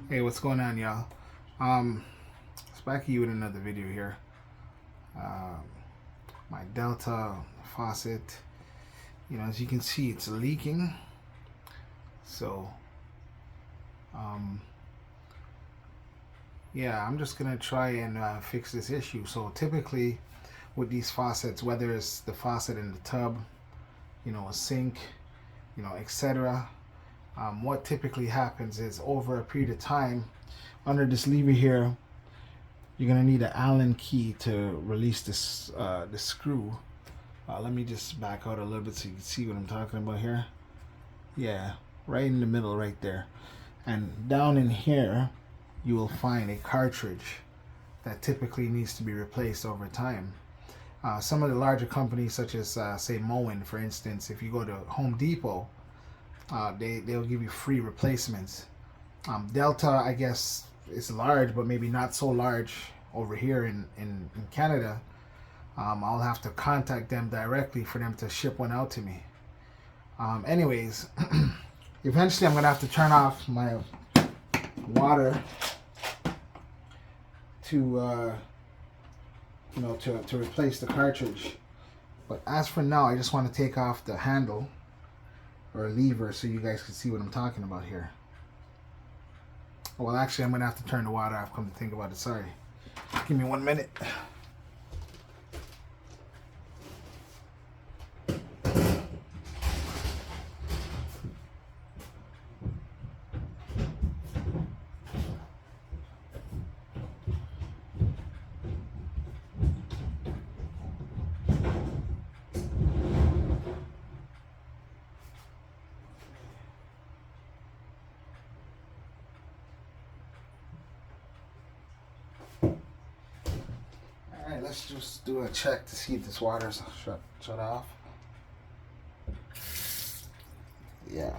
Hey, what's going on, y'all? It's back at you with another video here. Um, my Delta faucet, as you can see, it's leaking. So, um, yeah, I'm just gonna try and fix this issue. So typically, with these faucets, whether it's the faucet in the tub, a sink, etc. What typically happens is over a period of time, under this lever here, you're gonna need an Allen key to release this screw. Let me just back out a little bit so you can see what I'm talking about here. Yeah, right in the middle, right there. And down in here, you will find a cartridge that typically needs to be replaced over time. Some of the larger companies, such as say Moen, for instance, if you go to Home Depot, they'll give you free replacements. Delta, I guess, is large, but maybe not so large over here in Canada. I'll have to contact them directly for them to ship one out to me. Anyways, eventually I'm gonna have to turn off my water to to replace the cartridge. But as for now, I just want to take off the handle or lever so you guys can see what I'm talking about here. Well, actually, I'm gonna have to turn the water off. Come to think about it, sorry. Give me 1 minute. Alright, let's just do a check to see if this water's shut off. Yeah.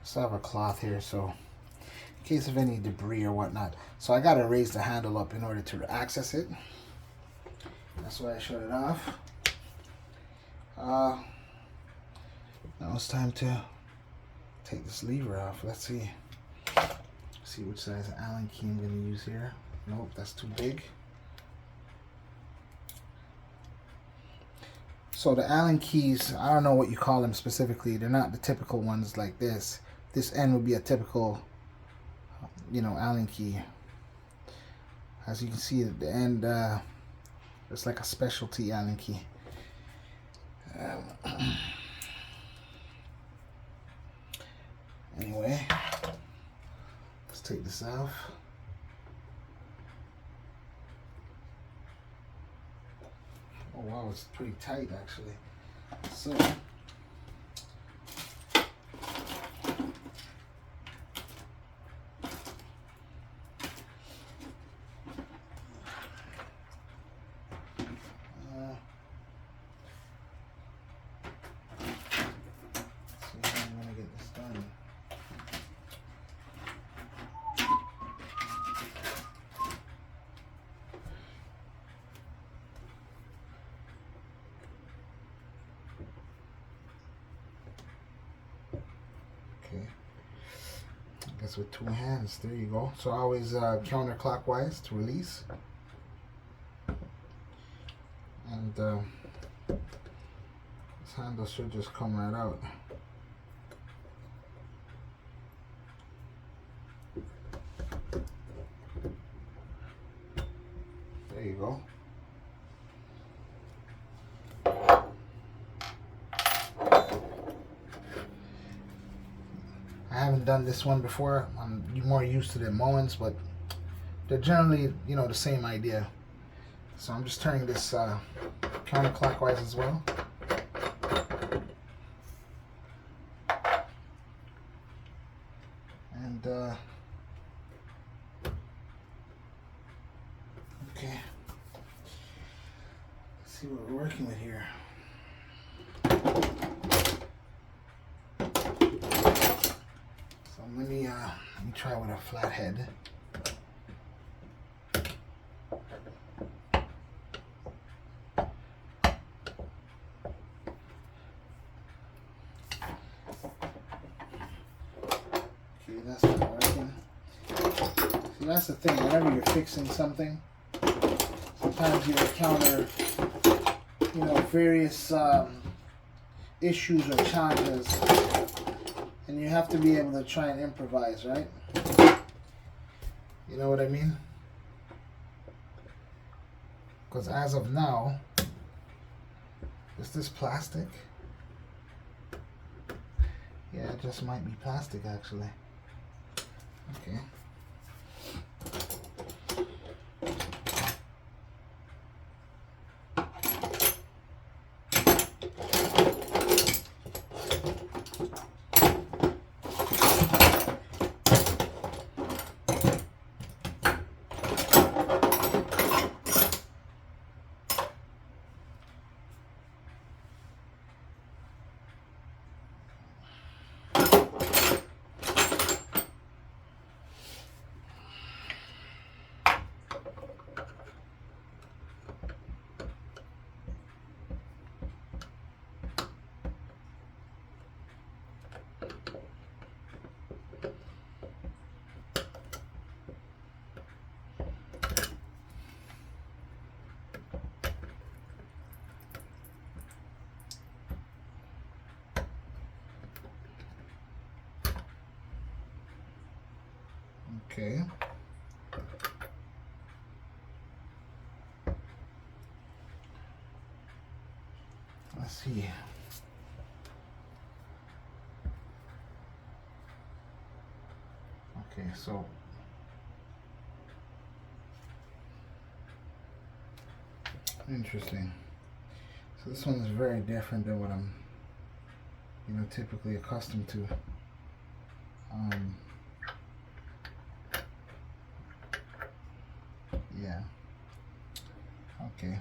Still have a cloth here, so in case of any debris or whatnot. So I gotta raise the handle up in order to access it. That's why I shut it off. Now it's time to take this lever off. Let's see. See which size Allen key I'm gonna use here. Nope, that's too big. So the Allen keys, I don't know what you call them specifically. They're not the typical ones like this. This end would be a typical, Allen key. As you can see at the end, it's like a specialty Allen key. Anyway, let's take this off. Oh wow, it's pretty tight actually. So I guess with two hands, there you go. So always counterclockwise to release. And this handle should just come right out. There you go. I haven't done this one before. I'm more used to the Moens, but they're generally, the same idea. So I'm just turning this counterclockwise as well. And okay, let's see what we're working with here. Let me try with a flat head. that's not working. See, that's the thing. Whenever you're fixing something, sometimes you encounter, you know, various issues or challenges, and you have to be able to try and improvise, right? You know what I mean? Because as of now, is this plastic? Yeah, it just might be plastic actually. Okay. Okay. Let's see. Okay, so interesting. So this one is very different than what I'm, you know, typically accustomed to. Yeah. Okay.